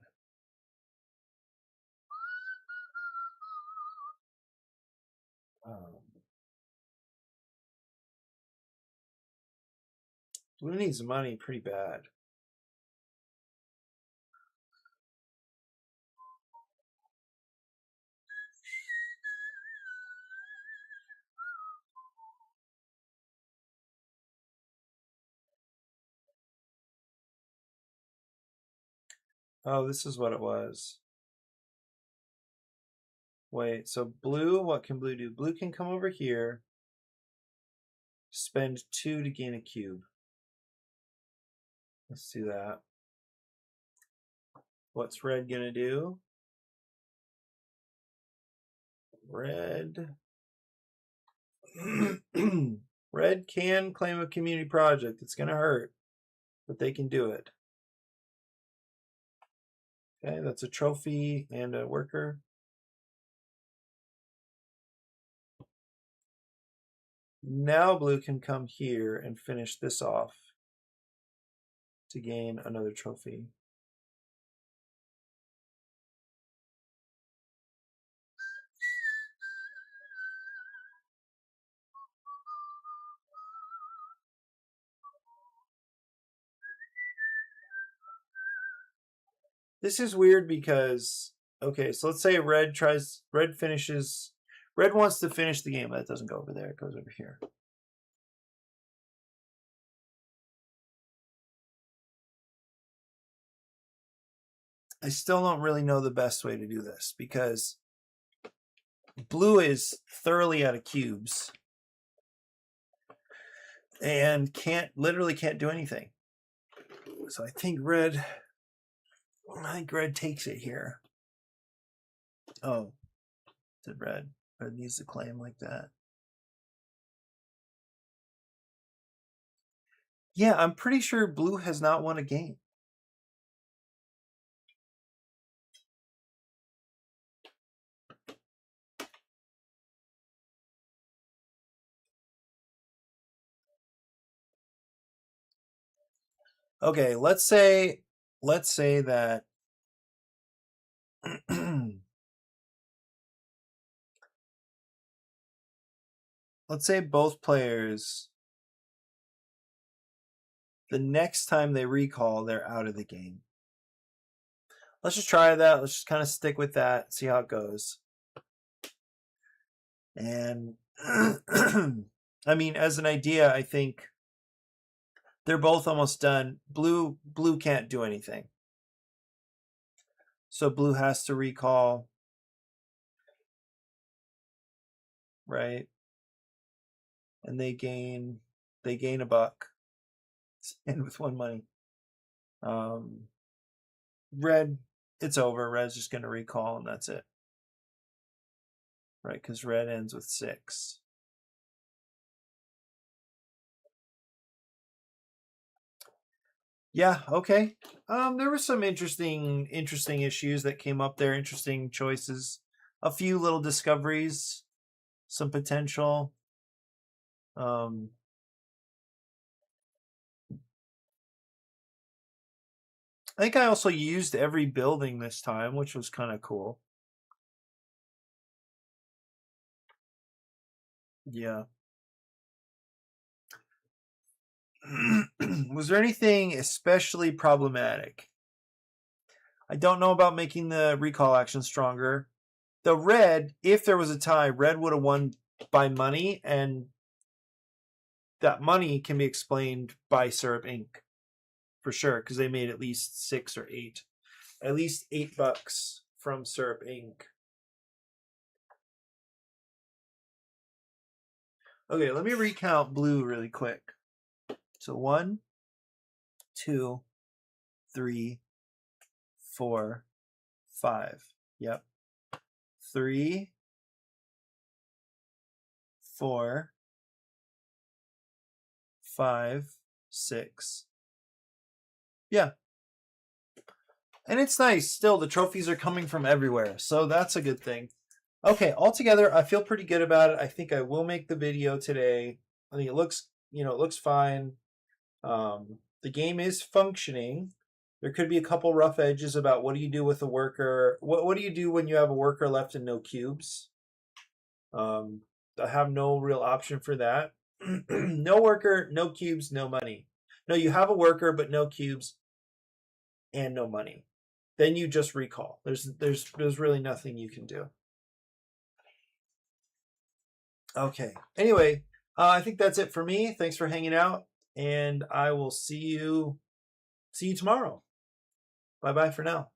Blue needs money pretty bad. Oh, this is what it was. Wait, so blue, what can blue do? Blue can come over here, spend 2 to gain a cube. Let's do that. What's red gonna do? Red. Red can claim a community project. It's gonna hurt, but they can do it. Okay, that's a trophy and a worker. Now blue can come here and finish this off to gain another trophy. This is weird because, okay, so let's say red finishes, red wants to finish the game. That doesn't go over there, it goes over here. I still don't really know the best way to do this because blue is thoroughly out of cubes and literally can't do anything. So I think red takes it here. Oh, did red needs to claim like that. Yeah, I'm pretty sure blue has not won a game. Okay, let's say that let's say both players, the next time they recall, they're out of the game. Let's just try that. Let's just kind of stick with that, see how it goes. And I mean, as an idea, I think they're both almost done. Blue can't do anything. So blue has to recall, right? And they gain a buck and with 1 money. Red, it's over. Red's just going to recall and that's it. Right, because red ends with 6. Yeah, okay. There were some interesting issues that came up there, interesting choices, a few little discoveries, some potential. I think I also used every building this time, which was kind of cool. Yeah. Was there anything especially problematic? I don't know about making the recall action stronger. The red, if there was a tie, red would have won by money, and that money can be explained by Syrup Inc. for sure, because they made at least 6 or 8. At least $8 from Syrup Inc. Okay, let me recount blue really quick. So 1, 2, 3, 4, 5. Yep. 3, 4, 5, 6. Yeah. And it's nice. Still, the trophies are coming from everywhere. So that's a good thing. Okay, altogether, I feel pretty good about it. I think I will make the video today. I think it looks, it looks fine. The game is functioning. There could be a couple rough edges about what do you do with a worker. What do you do when you have a worker left and no cubes? I have no real option for that. No worker, no cubes, no money. No, you have a worker but no cubes and no money. Then you just recall. There's really nothing you can do. Okay. Anyway, I think that's it for me. Thanks for hanging out, and I will see you tomorrow. Bye bye for now.